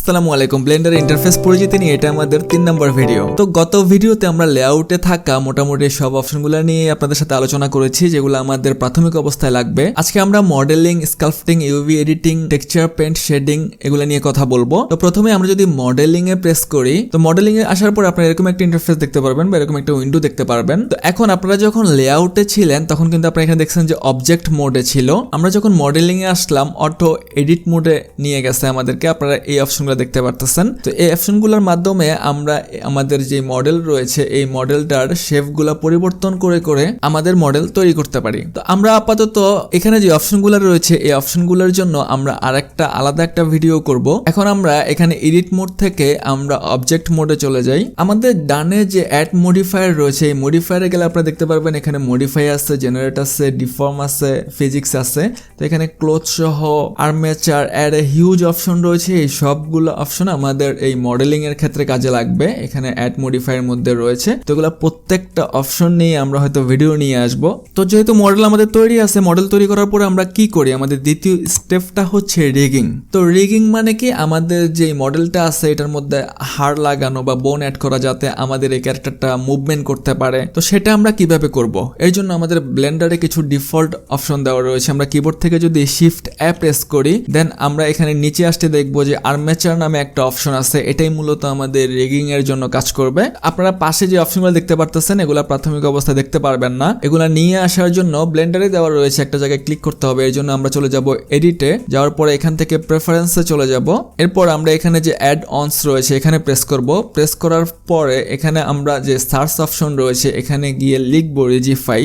আসসালামু আলাইকুম। Blender interface পরিচিতি নিয়ে এটা আমাদের 3 নম্বর ভিডিও। তো গত ভিডিওতে আমরা লেআউটে থাকা মোটামুটি সব অপশনগুলো নিয়ে আপনাদের সাথে আলোচনা করেছি, যেগুলো আমাদের প্রাথমিক অবস্থায় লাগবে। আজকে আমরা modelling, sculpting, UV editing, texture paint, shading এগুলো নিয়ে কথা বলবো। তো প্রথমে আমরা যদি মডেলিং এ প্রেস করি, তো মডেলিং এ আসার পর আপনারা এরকম একটা ইন্টারফেস দেখতে পারবেন বা এরকম একটা উইন্ডো দেখতে পারবেন। তো এখন আপনারা যখন লেআউটে ছিলেন তখন কিন্তু আপনারা এখানে দেখছেন যে অবজেক্ট মোডে ছিল। আমরা যখন মডেলিং এ আসলাম অটো এডিট মোডে নিয়ে গেছে আমাদেরকে। আপনারা এই অপশনগুলো দেখতে পারতেছেন। তো এই অপশনগুলোর মাধ্যমে আমরা আমাদের যে মডেল রয়েছে এই মডেলটার শেপগুলো পরিবর্তন করে করে আমাদের মডেল তৈরি করতে পারি। তো আমরা আপাতত এখানে যে অপশনগুলো রয়েছে এই অপশনগুলোর জন্য আমরা আরেকটা আলাদা একটা ভিডিও করব। এখন আমরা এখানে এডিট মোড থেকে আমরা অবজেক্ট মোডে চলে যাই। আমাদের ডানে যে অ্যাড মডিফায়ার রয়েছে এই মডিফায়ারে গেলে আপনারা দেখতে পারবেন এখানে মডিফাই আছে, জেনারেট আছে, ডিফর্ম আছে, ফিজিক্স আছে। তো এখানে ক্লোথ সহ armature, add a huge option রয়েছে। এই সবগুলো অপশন আমাদের এই মডেলিং এর ক্ষেত্রে কাজে লাগবে। এখানে অ্যাড মডিফায়ার মধ্যে রয়েছে। তো এগুলো প্রত্যেকটা অপশন নিয়ে আমরা হয়তো ভিডিও নিয়ে আসব। তো যেহেতু মডেল আমাদের তৈরি আছে, মডেল তৈরি করার পরে আমরা কি করি, আমাদের দ্বিতীয় স্টেপটা হচ্ছে রিগিং। তো রিগিং মানে কি, আমাদের যে মডেলটা আছে এটার মধ্যে হাড় লাগানো বা বোন অ্যাড করা, যাতে আমাদের এই ক্যারেক্টারটা মুভমেন্ট করতে পারে। তো সেটা আমরা কিভাবে করব, এর জন্য আমাদের ব্লেন্ডারে কিছু ডিফল্ট অপশন দেওয়া রয়েছে। আমরা কিবোর্ড থেকে যদি শিফট প্রেস করি, দেন আমরা এখানে নিচে আসতে দেখবো যে আর্মেচার নামে একটা অপশন আছে। এটাই মূলত আমাদের রিগিং এর জন্য কাজ করবে। আপনারা পাশে যে অপশনগুলো দেখতে পারতেছেন এগুলা প্রাথমিক অবস্থায় দেখতে পারবেন না। এগুলা নিয়ে আসার জন্য ব্লেন্ডারে দেওয়া রয়েছে, একটা জায়গায় ক্লিক করতে হবে। এর জন্য আমরা চলে যাব এডিটে, যাওয়ার পরে এখান থেকে প্রেফারেন্সে চলে যাব। এরপর আমরা এখানে যে অ্যাড অনস রয়েছে এখানে প্রেস করব। প্রেস করার পরে এখানে আমরা যে সার্চ অপশন রয়েছে এখানে গিয়ে লিখবো রিজিফাই,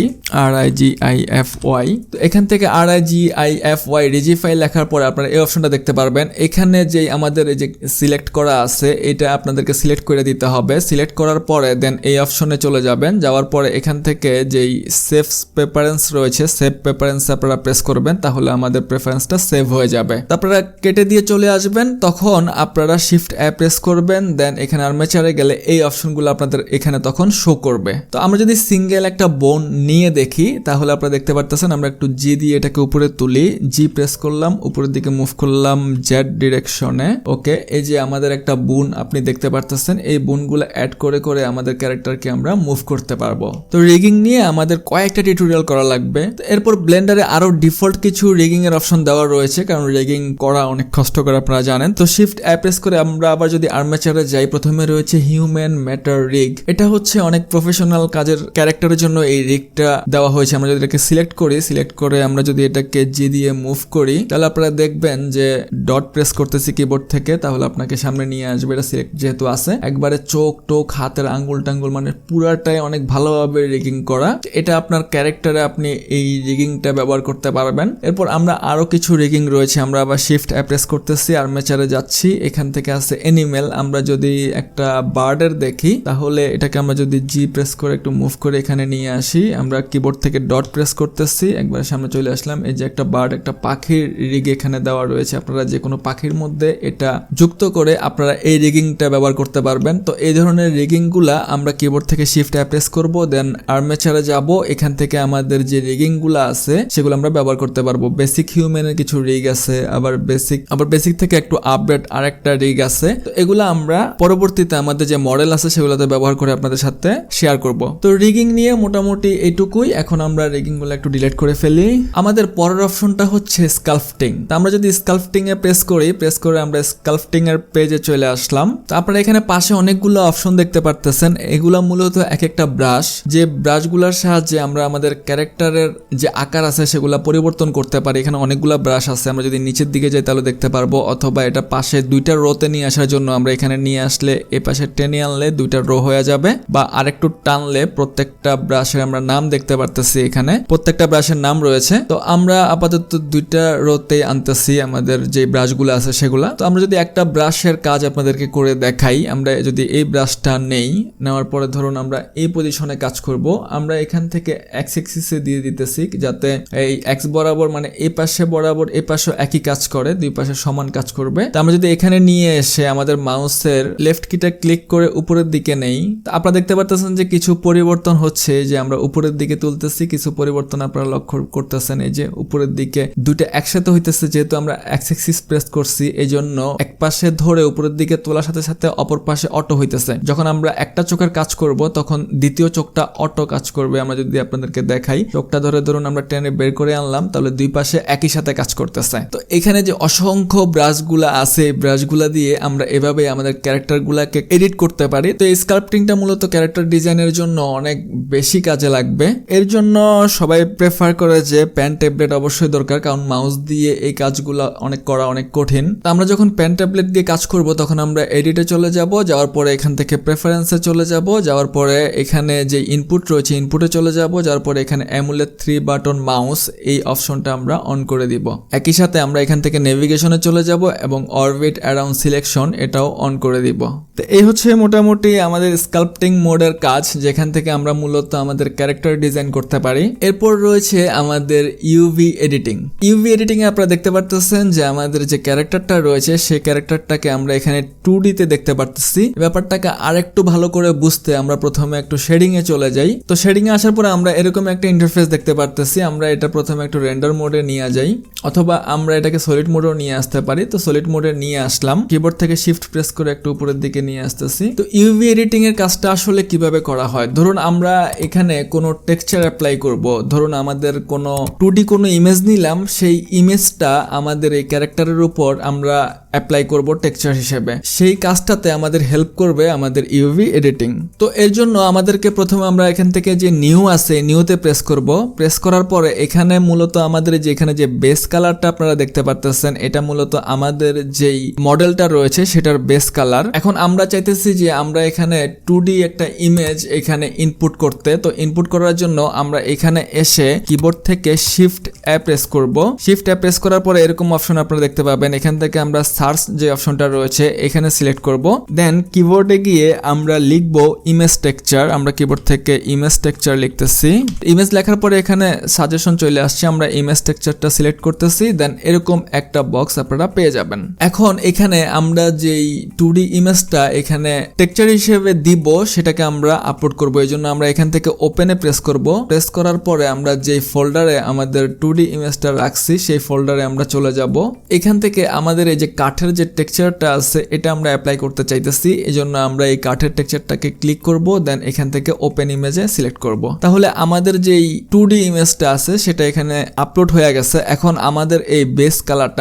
RIGIFY। তো এখান থেকে RIGIFY রিজিফাই লেখার পরে আপনারা এই অপশনটা দেখতে পারবেন। এখানে যে আমাদের এই যে সিলেক্ট করা আছে এটা আপনাদেরকে সিলেক্ট করে দিতে হবে। সিলেক্ট করার পরে দেন এই অপশনে চলে যাবেন। যাওয়ার পরে এখান থেকে যেই সেভ প্রেফারেন্স রয়েছে সেভ প্রেফারেন্স আপনারা প্রেস করবেন, তাহলে আমাদের প্রেফারেন্সটা সেভ হয়ে যাবে। আপনারা কেটে দিয়ে চলে আসবেন, তখন আপনারা শিফট প্রেস করবেন। দেন এখানে আর্মেচারে গেলে এই অপশনগুলো আপনাদের এখানে তখন শো করবে। তো আমরা যদি সিঙ্গেল একটা বোন নিয়ে দেখি তাহলে আপনারা দেখতে পারতেছেন, আমরা একটু জি দিয়ে এটাকে উপরে তুলি, জি প্রেস করলাম, উপরের দিকে মুভ করলাম জেড ডিরেকশনে। ওকে, এই যে আমাদের একটা বুন আপনি দেখতে পারতেছেন। এই বুনগুলো অ্যাড করে করে আমাদের ক্যারেক্টারকে আমরা মুভ করতে পারবো। তো রিগিং নিয়ে আমাদের কয়েকটা টিউটোরিয়াল করা লাগবে। তো এরপর ব্লেন্ডারে আরো ডিফল্ট কিছু রিগিং এর অপশন দেওয়া রয়েছে, কারণ রিগিং করা অনেক কষ্টকর আপনারা জানেন। তো শিফট প্রেস করে আমরা আবার যদি আর্মেচারে যাই, প্রথমে রয়েছে হিউম্যান ম্যাটার রিগ। এটা হচ্ছে অনেক প্রফেশনাল কাজের ক্যারেক্টারের জন্য এই রিগটা দেওয়া হয়েছে। আমরা যদি এটাকে সিলেক্ট করি, সিলেক্ট করে আমরা যদি এটাকে জি দিয়ে মুভ করি, তাহলে আপনারা দেখবেন যে ডট প্রেস করতেছি কিবোর্ড থেকে, তাহলে আপনাকে সামনে নিয়ে আসবে। এটা সিলেক্ট যেহেতু আছে, একবারে চোখ টোক হাতের আঙ্গুল টাঙ্গুল মানে পুরাটাই অনেক ভালোভাবে রিগিং করা। এটা আপনার ক্যারেক্টারে আপনি এই রিগিংটা ব্যবহার করতে পারবেন। এরপর আমরা আরো কিছু রিগিং রয়েছে। আমরা আবার শিফট প্রেস করতেছি, আর্মেচারে যাচ্ছি, এখান থেকে আছে এনিমেল। আমরা যদি একটা বার্ডের দেখি তাহলে এটাকে আমরা যদি জি প্রেস করে একটু মুভ করে এখানে নিয়ে আসি, আমরা কিবোর্ড থেকে ডট প্রেস করতেছি, একবার সামনে চলে আসলাম। এই যে একটা বার্ড, একটা পাখির রিগ এখানে দেওয়া রয়েছে। আপনারা যে কোনো পাখির মধ্যে এটা যুক্ত করে আপনারা এই রিগিংটা ব্যবহার করতে পারবেন। তো এই ধরনের রিগিং গুলা আমরা কিবোর্ড থেকে শিফট প্রেস করব, দেন আর্মেচারে যাব। এখান থেকে আমাদের যে রিগিং গুলা আছে সেগুলো আমরা ব্যবহার করতে পারবো। বেসিক হিউম্যানের কিছু রিগ আছে, আবার বেসিক থেকে একটু আপডেট আরেকটা রিগ আছে। তো এগুলা আমরা পরবর্তীতে আমাদের যে মডেল আছে সেগুলোতে ব্যবহার করে আপনাদের সাথে শেয়ার করব। তো রিগিং নিয়ে মোটামুটি এইটুকুই। এখন আমরা রিগিং গুলো একটু ডিলিট করে ফেলি। আমাদের পরের অপশনটা হচ্ছে স্কাল্পটিং। তো আমরা যদি স্কাল্পটিং এ প্রেস করি, প্রেস করে আমরা স্কাল্পটিং এর পেজে চলে আসলাম। তো আপনারা এখানে পাশে অনেকগুলো অপশন দেখতে পারতেছেন। এগুলা মূলত এক একটা ব্রাশ, যে ব্রাশগুলোর সাহায্যে আমরা আমাদের ক্যারেক্টারের যে আকার আছে সেগুলা পরিবর্তন করতে পারি। এখানে অনেকগুলো ব্রাশ আছে। আমরা যদি নিচের দিকে যাই তাহলে দেখতে পারবো, অথবা এটা পাশে দুইটা রোতে নিয়ে আসার জন্য আমরা এখানে নিয়ে আসলে এই পাশে টেনে আনলে দুইটা রো হয়ে যাবে, বা আরেকটু টানলে প্রত্যেকটা ব্রাশের আমরা নাম দেখতে পারতেছি। এখানে প্রত্যেকটা ব্রাশের নাম রয়েছে। তো আমরা আপাতত দুইটা রোতে আনতেছি আমাদের যে ব্রাশগুলো আছে সেগুলা। তো আমরা যদি একটা ব্রাশের কাজ আপনাদেরকে করে দেখাই, আমরা যদি এই ব্রাশটা নেই, নেওয়ার পরে ধরুন আমরা এই পজিশনে কাজ করব। আমরা এখান থেকে এক্স এক্সিসে দিয়ে দিতেছি, যাতে এই এক্স বরাবর মানে এই পাশে বরাবর এই পাশে একই কাজ করে, দুই পাশে সমান কাজ করবে। তো আমরা যদি এখানে নিয়ে এসে আমাদের মাউসের লেফট কিটা ক্লিক করে উপরের দিকে নেই, তো আপনারা দেখতে পারতেছেন যে কিছু পরিবর্তন হচ্ছে। যে আমরা উপরের দিকে তুলতেছি, কিছু পরিবর্তন আপনারা লক্ষ্য করতেছেন। এই যে উপরের দিকে দুইটা একসাথে হইতেছে, যেহেতু আমরা এক্স এক্সিস প্রেস করছি এই জন্য এক পাশে ধরে উপরের দিকে তোলার সাথে সাথে অপর পাশে অটো হইতেছে। যখন আমরা একটা চোখের কাজ করব তখন দ্বিতীয় চোখটা অটো কাজ করবে। আমরা যদি আপনাদেরকে দেখাই, চোখটা ধরে ধরুন আমরা টেনে বের করে আনলাম, তাহলে দুই পাশে একই সাথে কাজ করতেছে। তো এখানে যে অসংখ্য ব্রাশগুলা আছে, ব্রাশগুলা দিয়ে আমরা এভাবে আমাদের ক্যারেক্টারগুলাকে এডিট করতে পারি। তো এই স্কাল্পটিংটা মূলত ক্যারেক্টার ডিজাইনের জন্য অনেক বেশি কাজে লাগবে। এর জন্য সবাই প্রেফার করে যে পেন ট্যাবলেট অবশ্যই দরকার, কারণ মাউস দিয়ে এই কাজগুলো করা অনেক কঠিন। তো আমরা যখন পেন ট্যাবলেট দিয়ে কাজ করব তখন আমরা এডিটে চলে যাব, যাওয়ার পরে এখান থেকে প্রেফারেন্সে চলে যাব, যাওয়ার পরে এখানে যে ইনপুট রয়েছে ইনপুটে চলে যাব, যাওয়ার পরে এখানে এমুলেট 3 বাটন মাউস এই অপশনটা আমরা অন করে দিব। একই সাথে আমরা এখান থেকে নেভিগেশনে চলে যাব এবং অরবিট অ্যারাউন্ড সিলেকশন এটাও অন করে দিব। তো এই হচ্ছে মোটামুটি আমাদের স্কাল্পটিং মোডের কাজ, যেখান থেকে আমরা মূলত আমাদের ক্যারেক্টার ডিজাইন করতে পারি। এরপর রয়েছে আমাদের ইউভি এডিটিং। ইউভি এডিটিং এ আপনারা দেখতে পারতেছেন যে আমাদের যে ক্যারেক্টারটা রয়েছে সেই ক্যারেক্টারটাকে আমরা এখানে 2D তে দেখতে পারতেছি। ব্যাপারটাকে আরেকটু ভালো করে বুঝতে আমরা প্রথমে একটু শেডিং এ চলে যাই। তো শেডিং এ আসার পরে আমরা এরকম একটা ইন্টারফেস দেখতে পারতেছি। আমরা এটা প্রথমে একটু রেন্ডার মোডে নিয়ে যাই, অথবা আমরা এটাকে সলিড মোডেও নিয়ে আসতে পারি। তো সলিড মোডে নিয়ে আসলাম, কিবোর্ড থেকে শিফট প্রেস করে একটু উপরের দিকে নিয়ে আসতেছি। তো ইউভি এডিটিং এর কাজটা আসলে কিভাবে করা হয়, ধরুন আমরা এখানে কোনো টেক্সচার অ্যাপ্লাই করব। ধরুন আমাদের কোনো 2D কোনো ইমেজ নিলাম, সেই ইমেজটা আমাদের এই ক্যারেক্টারের উপর আমরা অ্যাপ্লাই করব টেক্সচার হিসেবে। সেই কাজটাতে আমাদের হেল্প করবে আমাদের ইউভি এডিটিং। তো এর জন্য আমাদেরকে প্রথমে আমরা এখান থেকে যে নিউ আছে নিউতে প্রেস করব। প্রেস করার পরে এখানে মূলত আমাদের যে এখানে যে বেস কালারটা আপনারা দেখতে পারতেছেন, এটা মূলত আমাদের যেই মডেলটা রয়েছে সেটার বেস কালার। এখন আমরা চাইতেছি যে আমরা এখানে 2D একটা ইমেজ এখানে ইনপুট করতে। তো ইনপুট করার জন্য আমরা এখানে এসে কিবোর্ড থেকে শিফট এ প্রেস করব। শিফট এ প্রেস করার পরে এরকম অপশন আপনারা দেখতে পাবেন। এখান থেকে আমরা সার্চ যে অপশনটা রয়েছে এখানে সিলেক্ট করব। দেন কিবোর্ডে গিয়ে আমরা লিখব ইমেজ টেক্সচার। আমরা কিবোর্ড থেকে ইমেজ টেক্সচার লিখতেছি। ইমেজ লেখার পরে এখানে সাজেশন চলে আসছে, আমরা ইমেজ টেক্সচারটা সিলেক্ট করতেছি। দেন এরকম একটা বক্স আপনারা পেয়ে যাবেন। এখন এখানে আমরা যেই 2D ইমেজটা এখানে টেক্সচার হিসেবে দিব সেটাকে আমরা আপলোড করব। এই জন্য আমরা এখান থেকে ওপেনে প্রেস করব। প্রেস করার পরে আমরা যেই ফোল্ডারে আমাদের 2D ইমেজটা রাখছি সেই ফোল্ডারে আমরা চলে যাব। এখান থেকে আমাদের এই যে কাঠের যে টেক্সচারটা আছে এটা আমরা অ্যাপ্লাই করতে চাইতেছি। এই জন্য আমরা এই কাঠের টেক্সচারটাকে ক্লিক করব। দেন এখান থেকে ওপেন ইমেজে সিলেক্ট করব। তাহলে আমাদের যেই 2D ইমেজটা আছে সেটা এখানে আপলোড হয়ে গেছে। এখন আমাদের এই বেস কালারটা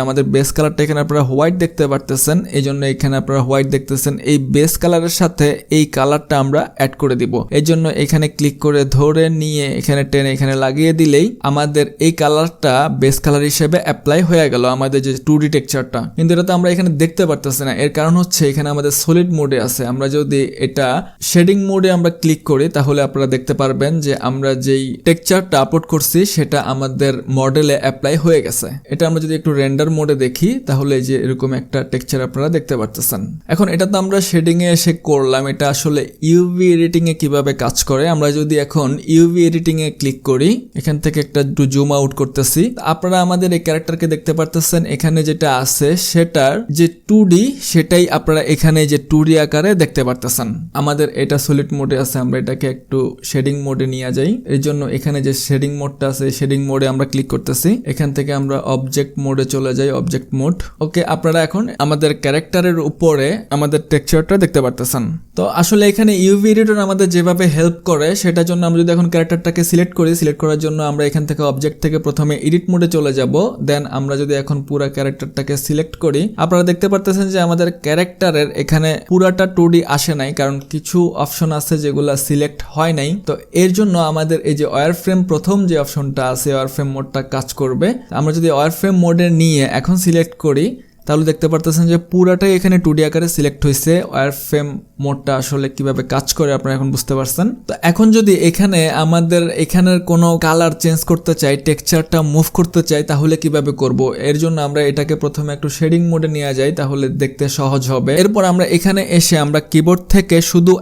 এখানে আপনারা হোয়াইট দেখতে পারতেছেন। এই জন্য এখানে আপনারা হোয়াইট দেখতেছেন। এই বেস কালারের সাথে এই কালারটা আমরা অ্যাড করে দিব। এই জন্য এখানে ক্লিক করে ধরে নিয়ে এখানে টেনে এখানে লাগিয়ে দিলেই আমাদের এই কালারটা বেস কালার হিসেবে অ্যাপ্লাই হয়ে গেল আমাদের যে 2D টেক্সচারটা। কিন্তু এটা তো আমরা এখানে দেখতে পারতেছি না। এর কারণ হচ্ছে এখানে আমাদের সলিড মোডে আছে। আমরা যদি এটা শেডিং মোডে আমরা ক্লিক করি তাহলে আপনারা দেখতে পারবেন যে আমরা যেই টেক্সচারটা আপলোড করছি সেটা আমাদের মডেলে অ্যাপ্লাই হয়ে গেছে। এটা আমরা যদি একটু রেন্ডার মোডে দেখি তাহলে যে এরকম একটা টেক্সচার আপনারা দেখতে পারতেছেন। এখন এটা তো আমরা শেডিং এ এসে করলাম, এটা আসলে ইউভি এডিটিং এ কিভাবে কাজ করে। আমরা যদি এখন ইউভি এডিটিং এ ক্লিক করি, এখান থেকে একটা জুম আউট করতেছি, আপনারা আমাদের এই ক্যারেক্টারকে দেখতে পারতেছেন। এখানে যেটা আছে সেটার যে 2D সেটাই আপনারা এখানে যে 2D আকারে দেখতে পারতেছেন। আমাদের এটা সলিড মোডে আছে, আমরা এটাকে একটু শেডিং মোডে নিয়ে যাই। এর জন্য এখানে যে শেডিং মোডটা আছে শেডিং মোডে আমরা ক্লিক করতেছি। এখান থেকে আমরা অবজেক্ট মোডে চলে যাই, অবজেক্ট মোড। ওকে, আপনারা এখন আমাদের ক্যারেক্টারের উপরে আমাদের টেক্সচারটা দেখতে পারতেছেন। তো আসলে এখানে ইউভি এডিটর আমাদের যেভাবে হেল্প করে সেটার জন্য আমরা যদি এখন ক্যারেক্টারটাকে সিলেক্ট করি, সিলেক্ট করার জন্য আমরা এখান থেকে অবজেক্ট থেকে প্রথমে এডিট মোডে চলে যাব। দেন আমরা যদি এখন পুরো ক্যারেক্টারটাকে সিলেক্ট করি, আপনারা দেখতে পারতেছেন যে আমাদের ক্যারেক্টারের এখানে পুরাটা 2D আসে নাই, কারণ কিছু অপশন আছে যেগুলো সিলেক্ট হয় নাই। তো এর জন্য আমাদের এই যে ওয়্যার ফ্রেম প্রথম যে অপশনটা আছে ওয়্যার ফ্রেম মোডটা কাজ করবে। আমরা যদি ওয়্যার ফ্রেম মোডে নিয়ে এখন সিলেক্ট করি তাহলে দেখতে পারতেছেন যে পুরাটাই এখানে 2D আকারে সিলেক্ট হয়েছে। ওয়্যার ফ্রেম মোডটা আসলে কিভাবে কাজ করে আপনারা এখন বুঝতে পারছেন। তো এখন যদি এখানে আমাদের এখানের কোনো কালার চেঞ্জ করতে চাই, টেক্সচারটা মুভ করতে চাই, তাহলে কিভাবে করব। এর জন্য আমরা এটাকে প্রথমে একটু শেডিং মোডে নিয়ে যাই, তাহলে দেখতে সহজ হবে। এরপর আমরা এখানে এসে আমরা কিবোর্ড থেকে শুধু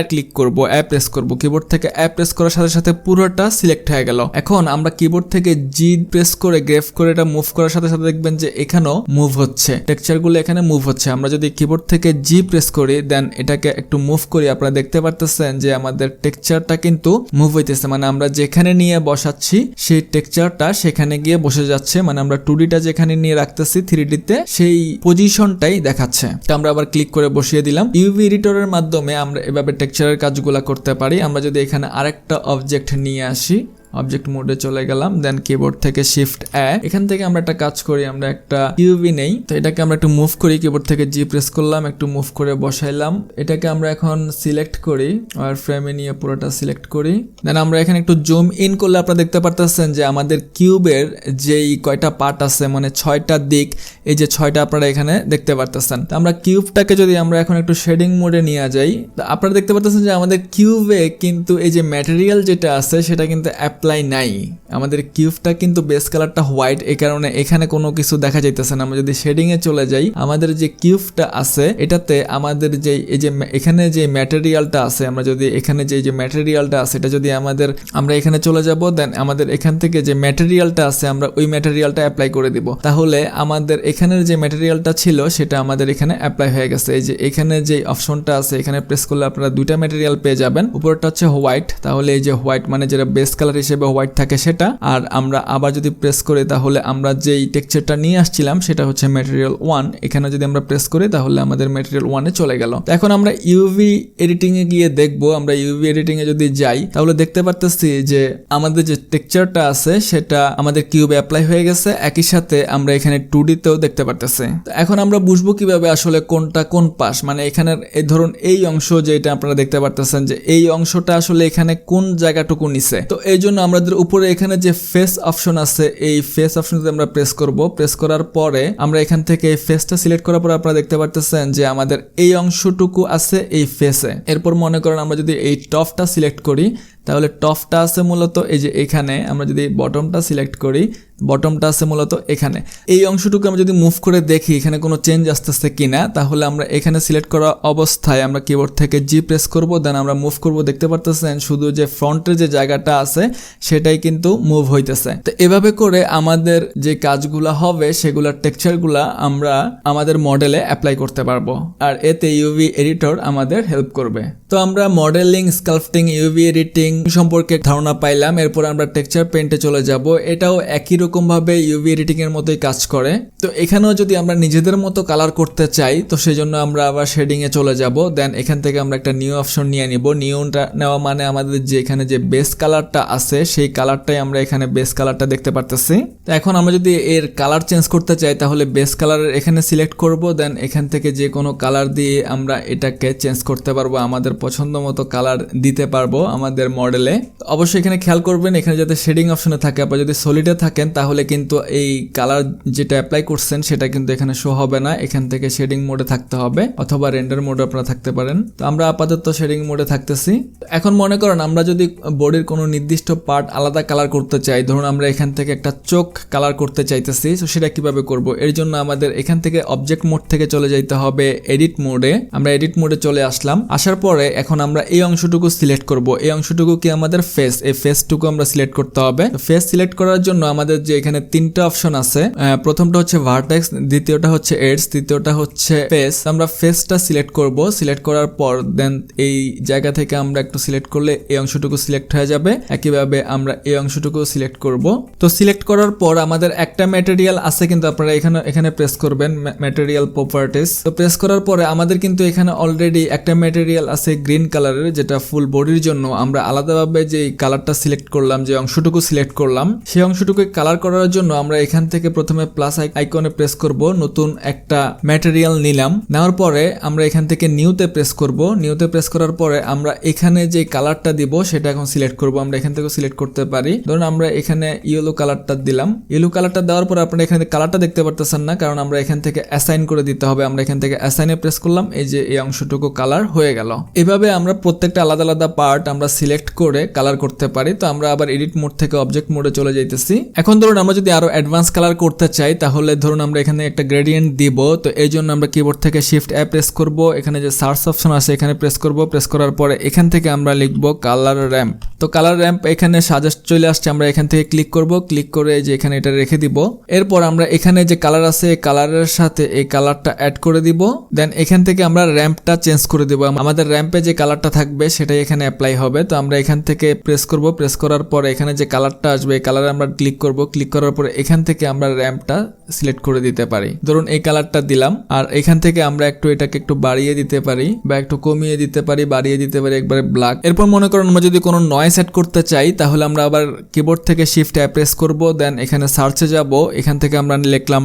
ক্লিক করব, প্রেস করব। কিবোর্ড থেকে প্রেস করার সাথে সাথে পুরোটা সিলেক্ট হয়ে গেল। এখন আমরা কিবোর্ড থেকে জি প্রেস করে গ্রেফ করে এটা মুভ করার সাথে সাথে দেখবেন যে এখানেও মুভ হচ্ছে, টেক্সচার গুলো এখানে মুভ হচ্ছে। আমরা যদি কিবোর্ড থেকে জি প্রেস করি দেন এটাকে থেকে একটু মুভ করি, আপনারা দেখতে পারতেছেন যে আমাদের টেক্সচারটা কিন্তু মুভ হইতেছে, মানে আমরা যেখানে নিয়ে বসাচ্ছি সেই টেক্সচারটা সেখানে গিয়ে বসে যাচ্ছে, মানে আমরা 2Dটা যেখানে নিয়ে রাখতেছি 3Dতে সেই পজিশনটাই দেখাচ্ছে। তো আমরা আবার ক্লিক করে বসিয়ে দিলাম। ইউভি এডিটরের মাধ্যমে আমরা এভাবে টেক্সচারের কাজগুলো করতে পারি। আমরা যদি এখানে আরেকটা অবজেক্ট নিয়ে আসি, অবজেক্ট মোডে চলে গেলাম, দেন কিবোর্ড থেকে শিফট এ, এখান থেকে আমরা একটা কাজ করি, আমরা একটা কিউবি নেই, তো এটাকে আমরা একটু মুভ করি, কিবোর্ড থেকে জি প্রেস করলাম, একটু মুভ করে বসাইলাম। এটাকে আমরা এখন সিলেক্ট করি, ওয়ার ফ্রেমে নিয়ে পুরোটা সিলেক্ট করি, দেন আমরা এখানে একটু জুম ইন করলে আপনারা দেখতে পারতেছেন যে আমাদের কিউবের যেই কয়টা পার্ট আছে, মানে 6টা দিক, এই যে 6টা আপনারা এখানে দেখতে পারতেছেন। তো আমরা কিউবটাকে যদি আমরা এখন একটু শেডিং মোডে নিয়ে যাই, তো আপনারা দেখতে পারতেছেন যে আমাদের কিউবে কিন্তু এই যে ম্যাটেরিয়াল যেটা আছে সেটা কিন্তু অ্যাপ্লাই নাই। আমাদের কিউবটা কিন্তু বেস কালারটা হোয়াইট, এই কারণে এখানে কোনো কিছু দেখা যাইতেছে না। আমরা যদি শেডিং এ চলে যাই, আমাদের যে কিউবটা আছে এটাতে আমাদের যে এই যে এখানে যে ম্যাটেরিয়ালটা আছে, আমরা যদি এখানে যে ম্যাটেরিয়ালটা আছে এটা যদি আমরা এখানে চলে যাব, দেন আমাদের এখান থেকে যে ম্যাটেরিয়ালটা আছে আমরা ওই ম্যাটেরিয়ালটা অ্যাপ্লাই করে দিব, তাহলে আমাদের এখানের যে ম্যাটেরিয়ালটা ছিল সেটা আমাদের এখানে অ্যাপ্লাই হয়ে গেছে। এই যে এখানে যে অপশনটা আছে এখানে প্রেস করলে আপনারা দুইটা ম্যাটেরিয়াল পেয়ে যাবেন। উপরটা হচ্ছে হোয়াইট, তাহলে এই যে হোয়াইট মানে যেটা বেস কালার হিসেবে হোয়াইট থাকে সেটা, আর আমরা আবার যদি প্রেস করি তাহলে আমরা যেই টেক্সচারটা নিয়ে আসছিলাম সেটা হচ্ছে ম্যাটেরিয়াল 1, এখানে যদি আমরা প্রেস করি তাহলে আমাদের ম্যাটেরিয়াল 1-এ চলে গেল। তো এখন আমরা ইউভি এডিটিং এ গিয়ে দেখবো, আমরা ইউভি এডিটিং এ যদি যাই তাহলে দেখতে পারতেছি যে আমাদের যে টেক্সচারটা আছে সেটা আমাদের কিউবে অ্যাপ্লাই হয়ে গেছে, একই সাথে আমরা এখানে 2D তেও দেখতে পারতেছি। তো এখন আমরা বুঝবো কিভাবে আসলে কোনটা কোন পাশ, মানে এখানের এই ধরুন এই অংশ যেটা আপনারা দেখতে পারতেছেন যে এই অংশটা আসলে এখানে কোন জায়গাটুকু নিছে। তো এই জন্য আমাদের উপরে এখানে যে ফেস অপশন আছে এই ফেস অপশনতে আমরা প্রেস করব, প্রেস করার পরে আমরা এখান থেকে এই ফেসটা সিলেক্ট করার পর আপনারা দেখতে পারতেছেন যে আমাদের এই অংশটুকু আছে এই ফেসে। এরপর মনে করেন আমরা যদি এই টপটা সিলেক্ট করি তাহলে টপটা আছে মূলত এই যে এখানে, আমরা যদি বটমটা সিলেক্ট করি বটমটা আছে মূলত এখানে। এই অংশটুকু আমরা যদি মুভ করে দেখি এখানে কোনো চেঞ্জ আসতেছে কিনা, তাহলে আমরা এখানে সিলেক্ট করা অবস্থায় আমরা কিবোর্ড থেকে জি প্রেস করব, দেন আমরা মুভ করব, দেখতে পারতেছেন শুধু যে ফ্রন্টের যে জায়গাটা আছে সেটাই কিন্তু মুভ হইতেছে। তো এভাবে করে আমাদের যে কাজগুলা হবে সেগুলোর টেক্সচারগুলা আমরা আমাদের মডেলে অ্যাপ্লাই করতে পারবো, আর এতে ইউভি এডিটর আমাদের হেল্প করবে। তো আমরা মডেলিং, স্কাল্পটিং, ইউভি এডিটিং সম্পর্কে ধারণা পাইলাম। এরপর আমরা টেক্সচার পেইন্টে চলে যাব, এটাও একই রকম ভাবে ইউভি এডিটিং এর মতোই কাজ করে। তো এখানেও যদি আমরা নিজেদের মতো কালার করতে চাই তো সেজন্য আমরা আবার শেডিং এ চলে যাব, দেন এখান থেকে আমরা একটা নিউ অপশন নিয়ে নিব। নিউটা নেওয়া মানে আমাদের যে এখানে যে বেস কালারটা আছে সেই কালারটাই আমরা এখানে বেস কালারটা দেখতে পারতেছি। তো এখন আমরা যদি এর কালার চেঞ্জ করতে চাই তাহলে বেস কালারের এখানে সিলেক্ট করব, দেন এখান থেকে যে কোনো কালার দিয়ে আমরা এটাকে চেঞ্জ করতে পারবো, আমাদের পছন্দ মতো কালার দিতে পারবো আমাদের মডেলে। অবশ্যই এখানে খেয়াল করবেন এখানে যাতে শেডিং অপশনে থাকে, বা যদি সলিডে থাকেন তাহলে কিন্তু এই কালার যেটা অ্যাপ্লাই করছেন সেটা কিন্তু এখানে শো হবে না, এখান থেকে শেডিং মোডে থাকতে হবে অথবা রেন্ডার মোডে আপনারা থাকতে পারেন। তো আমরা আপাতত শেডিং মোডে থাকতেছি। এখন মনে করেন আমরা যদি বডির কোনো নির্দিষ্ট পার্ট আলাদা কালার করতে চাই, ধরুন আমরা এখান থেকে একটা চোখ কালার করতে চাইতেছি, তো সেটা কিভাবে করব? এর জন্য আমাদের এখান থেকে অবজেক্ট মোড থেকে চলে যাইতে হবে এডিট মোডে। আমরা এডিট মোডে চলে আসলাম, আসার পরে এখন আমরা এই অংশটুকু সিলেক্ট করব। এই অংশটুকু কি আমাদের ফেস, এই ফেসটুকু আমরা সিলেক্ট করতে হবে। ফেস সিলেক্ট করার জন্য আমাদের যে এখানে তিনটা অপশন আছে, প্রথমটা হচ্ছে ভার্টেক্স, দ্বিতীয়টা হচ্ছে এডস, তৃতীয়টা হচ্ছে ফেস। আমরা ফেসটা সিলেক্ট করব, সিলেক্ট করার পর দেন এই জায়গা থেকে আমরা একটু সিলেক্ট করলে এই অংশটুকু সিলেক্ট হয়ে যাবে। একইভাবে আমরা এই অংশটুকু সিলেক্ট করব। তো সিলেক্ট করার পর আমাদের একটা ম্যাটেরিয়াল আছে, কিন্তু আপনারা এখানে প্রেস করবেন ম্যাটেরিয়াল প্রপার্টিজ। তো প্রেস করার পরে আমাদের কিন্তু এখানে অলরেডি একটা ম্যাটেরিয়াল আছে গ্রিন কালারের, যেটা ফুল বডির জন্য আমরা আলাদাভাবে যে কালারটা সিলেক্ট করলাম, যে অংশটুকু সিলেক্ট করলাম, সেই অংশটুকু কালার করার জন্য আমরা এখান থেকে প্রথমে প্লাস আইকনে প্রেস করব, নতুন একটা ম্যাটেরিয়াল নিলাম, নেওয়ার পরে আমরা এখান থেকে নিউতে প্রেস করব। নিউতে প্রেস করার পরে আমরা এখানে যে কালারটা দিব সেটা এখন সিলেক্ট করব। আমরা এখান থেকে সিলেক্ট করতে পারি, ধরুন আমরা এখানে ইয়েলো কালারটা দিলাম। ইয়েলো কালারটা দেওয়ার পরে আপনারা এখানে কালারটা দেখতে পারতেছেন না, কারণ আমরা এখান থেকে অ্যাসাইন করে দিতে হবে। আমরা এখান থেকে অ্যাসাইনে প্রেস করলাম, এই যে এই অংশটুকু কালার হয়ে গেল। এভাবে আমরা প্রত্যেকটা আলাদা আলাদা পার্ট আমরা সিলেক্ট সিলেক্ট করে কালার করতে পারি। তো আমরা আবার এডিট মোড থেকে অবজেক্ট মোডে চলে যাইতেছি। এখন ধরুন আমরা যদি আরো অ্যাডভান্স কালার করতে চাই তাহলে ধরুন আমরা এখানে একটা গ্রেডিয়েন্ট দিব। তো এই জন্য আমরা কিবোর্ড থেকে শিফট এ প্রেস করব, এখানে যে সার্চ অপশন আছে এখানে প্রেস করব, প্রেস করার পরে এখান থেকে আমরা লিখব কালার র্যাম্প। তো কালার র্যাম্প এখানে সাজেস্ট চলে আসছে, আমরা এখান থেকে ক্লিক করব, ক্লিক করে যে এখানে এটা রেখে দিব। এরপর আমরা এখানে যে কালার আছে এই কালারের সাথে এই কালারটা অ্যাড করে দিব। দেন এখান থেকে আমরা র্যাম্পটা চেঞ্জ করে দিব, আমাদের র্যাম্পে যে কালারটা থাকবে সেটাই এখানে অ্যাপ্লাই হবে। তো আমরা এখান থেকে প্রেস করব, প্রেস করার পরে এখানে যে কালারটা আসবে এই কালারে আমরা ক্লিক করব, ক্লিক করার পরে এখান থেকে আমরা র্যাম্পটা সিলেক্ট করে দিতে পারি। ধরুন এই কালারটা দিলাম, আর এখান থেকে আমরা এটাকে একটু বাড়িয়ে দিতে পারি বা একটু কমিয়ে দিতে পারি, বাড়িয়ে দিতে পারি একবারে ব্ল্যাক। এরপর মনে করেন আমরা যদি কোনো নয়েজ সেট করতে চাই তাহলে আমরা আবার কিবোর্ড থেকে শিফট এ প্রেস করব, দেন এখানে সার্চে যাব, এখান থেকে আমরা লিখলাম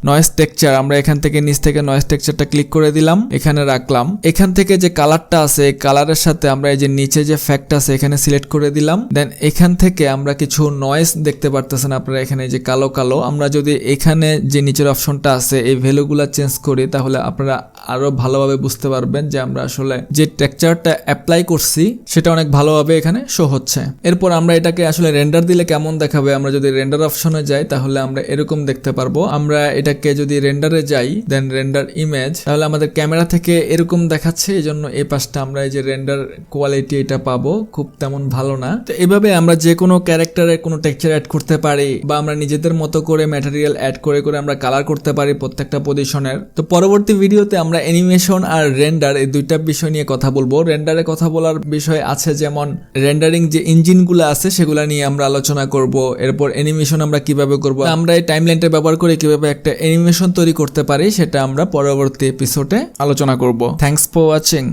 নয়েজ টেক্সচার। আমরা এখান থেকে নিচ থেকে নয়েজ টেক্সচারটা ক্লিক করে দিলাম, এখানে রাখলাম। এখান থেকে যে কালারটা আছে এই কালারের সাথে আমরা এই যে নিচে যে ফ্যাক্ট আছে এখানে সিলেক্ট করে দিলাম। দেন এখান থেকে আমরা কিছু নয়েজ দেখতে পারতেছেন আপনারা, এখানে যে কালো কালো, আমরা যদি এখানে যে নিচের অপশনটা আছে এই ভ্যালুগুলা চেঞ্জ করি তাহলে আপনারা আরো ভালোভাবে বুঝতে পারবেন যে আমরা আসলে যে টেক্সচারটা অ্যাপ্লাই করছি সেটা অনেক ভালোভাবে এখানে শো হচ্ছে। এরপর আমরা এটাকে আসলে রেন্ডার দিলে কেমন দেখাবে, আমরা যদি রেন্ডার অপশনে যাই তাহলে আমরা এরকম দেখতে পারবো। আমরা এটাকে যদি রেন্ডারে যাই দেন রেন্ডার ইমেজ, তাহলে আমাদের ক্যামেরা থেকে এরকম দেখাচ্ছে। এই জন্য এই পাশটা আমরা এই যে রেন্ডার কোয়ালিটি এটা পাবো খুব তেমন ভালো না। তো এভাবে আমরা যে কোনো ক্যারেক্টারে কোনো টেক্সচার অ্যাড করতে পারি বা আমরা নিজেদের মতো করে ম্যাটেরিয়াল অ্যাড করে করে আমরা কালার করতে পারি প্রত্যেকটা পজিশনের। তো পরবর্তী ভিডিওতে আমরা অ্যানিমেশন আর রেন্ডার এই দুইটা বিষয় নিয়ে কথা বলবো। রেন্ডারে কথা বলার বিষয় আছে যেমন রেন্ডারিং যে ইঞ্জিনগুলো আছে সেগুলা নিয়ে আমরা আলোচনা করব। এরপর অ্যানিমেশন আমরা কিভাবে করব, আমরা এই টাইমলাইনটা ব্যবহার করে কিভাবে একটা অ্যানিমেশন তৈরি করতে পারি সেটা আমরা পরবর্তী এপিসোডে আলোচনা করব। Thanks for watching.